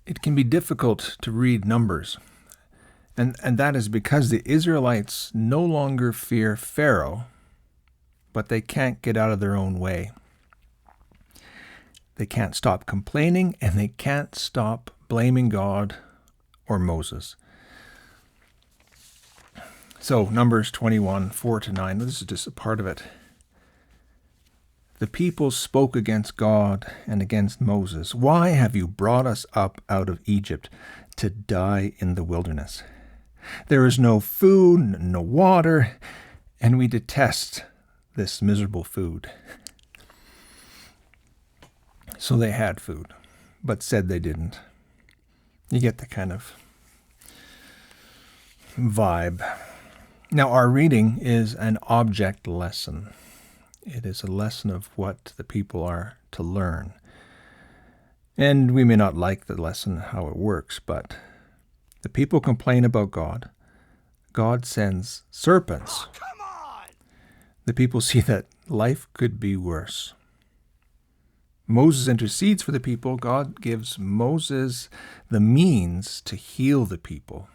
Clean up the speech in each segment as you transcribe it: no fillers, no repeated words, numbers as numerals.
it can be difficult to read Numbers. And that is because the Israelites no longer fear Pharaoh, but they can't get out of their own way. They can't stop complaining, and they can't stop blaming God or Moses. So, Numbers 21, 4-9, this is just a part of it. The people spoke against God and against Moses. Why have you brought us up out of Egypt to die in the wilderness? There is no food, no water, and we detest this miserable food. So they had food, but said they didn't. You get the kind of vibe. Now, our reading is an object lesson. It is a lesson of what the people are to learn. And we may not like the lesson, how it works, but the people complain about God. God sends serpents. Oh, come on! The people see that life could be worse. Moses intercedes for the people. God gives Moses the means to heal the people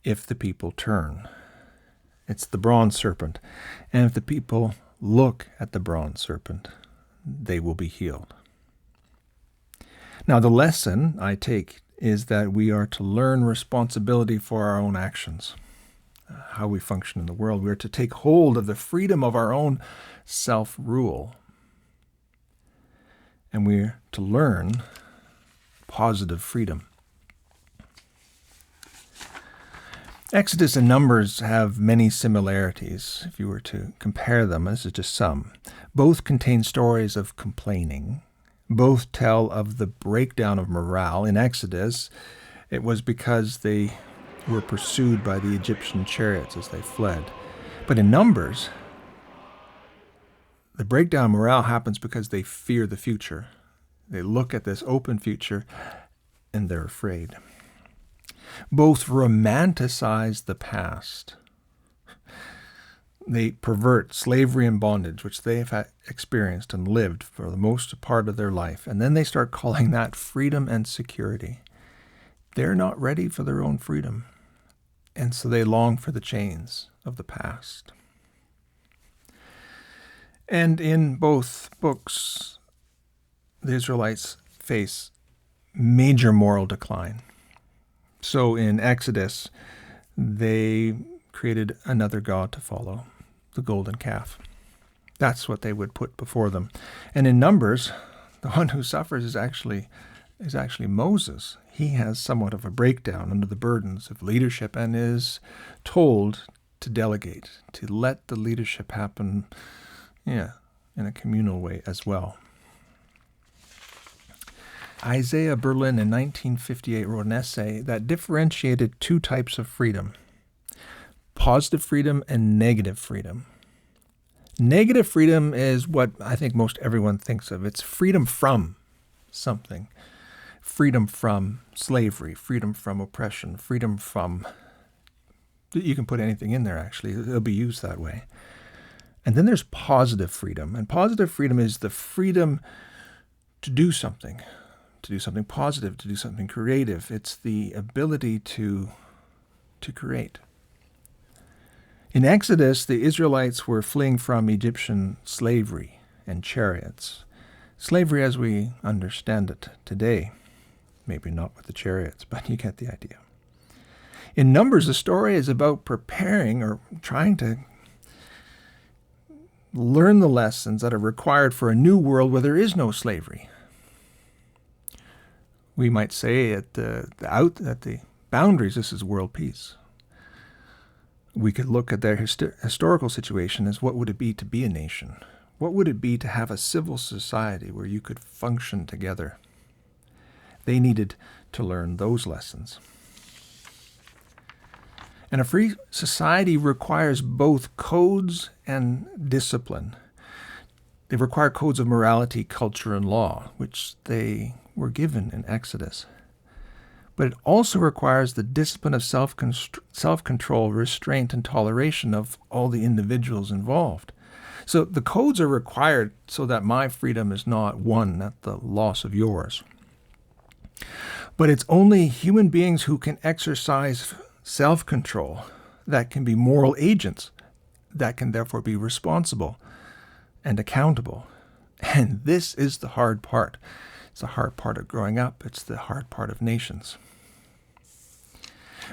if the people turn. It's the bronze serpent. And if the people look at the bronze serpent, they will be healed. Now, the lesson I take is that we are to learn responsibility for our own actions, how we function in the world. We are to take hold of the freedom of our own self-rule. And we are to learn positive freedom. Exodus and Numbers have many similarities, if you were to compare them. This is just some. Both contain stories of complaining. Both tell of the breakdown of morale. In Exodus, it was because they were pursued by the Egyptian chariots as they fled. But in Numbers, the breakdown of morale happens because they fear the future. They look at this open future and they're afraid. Both romanticize the past. They pervert slavery and bondage, which they have experienced and lived for the most part of their life. And then they start calling that freedom and security. They're not ready for their own freedom. And so they long for the chains of the past. And in both books, the Israelites face major moral decline. So in Exodus, they created another god to follow, the golden calf. That's what they would put before them. And in Numbers, the one who suffers is actually Moses. He has somewhat of a breakdown under the burdens of leadership and is told to delegate, to let the leadership happen, in a communal way as well. Isaiah Berlin in 1958 wrote an essay that differentiated two types of freedom: positive freedom and negative freedom. Negative freedom is what I think most everyone thinks of. It's freedom from something. Freedom from slavery, freedom from oppression, freedom from... You can put anything in there, actually. It'll be used that way. And then there's positive freedom. And positive freedom is the freedom to do something positive, to do something creative. It's the ability to create. In Exodus, the Israelites were fleeing from Egyptian slavery and chariots. Slavery as we understand it today. Maybe not with the chariots, but you get the idea. In Numbers, the story is about preparing or trying to learn the lessons that are required for a new world where there is no slavery. We might say at the boundaries, this is world peace. We could look at their historical situation as what would it be to be a nation? What would it be to have a civil society where you could function together? They needed to learn those lessons. And a free society requires both codes and discipline. They require codes of morality, culture, and law, which they were given in Exodus. But it also requires the discipline of self-control, restraint, and toleration of all the individuals involved. So the codes are required so that my freedom is not won at the loss of yours. But it's only human beings who can exercise self-control that can be moral agents, that can therefore be responsible and accountable. And this is the hard part. It's the hard part of growing up. It's the hard part of nations.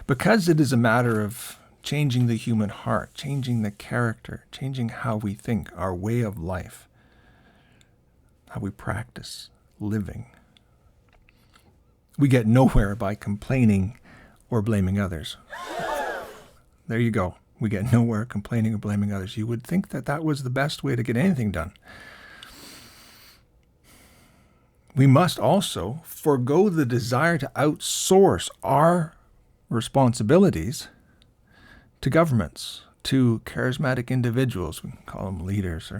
Because it is a matter of changing the human heart, changing the character, changing how we think, our way of life, how we practice living. We get nowhere by complaining or blaming others. There you go. We get nowhere complaining or blaming others. You would think that that was the best way to get anything done. We must also forego the desire to outsource our responsibilities to governments, to charismatic individuals. We can call them leaders,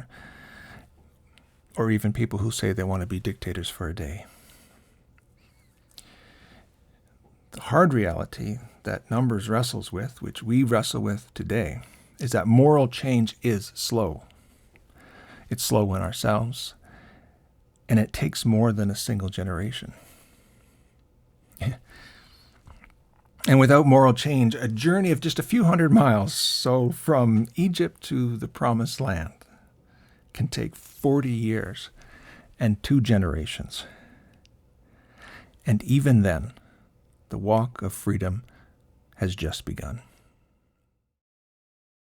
or even people who say they want to be dictators for a day. The hard reality that Numbers wrestles with, which we wrestle with today, is that moral change is slow. It's slow in ourselves, and it takes more than a single generation. And without moral change, a journey of just a few hundred miles, so from Egypt to the Promised Land, can take 40 years and 2 generations. And even then, the walk of freedom has just begun.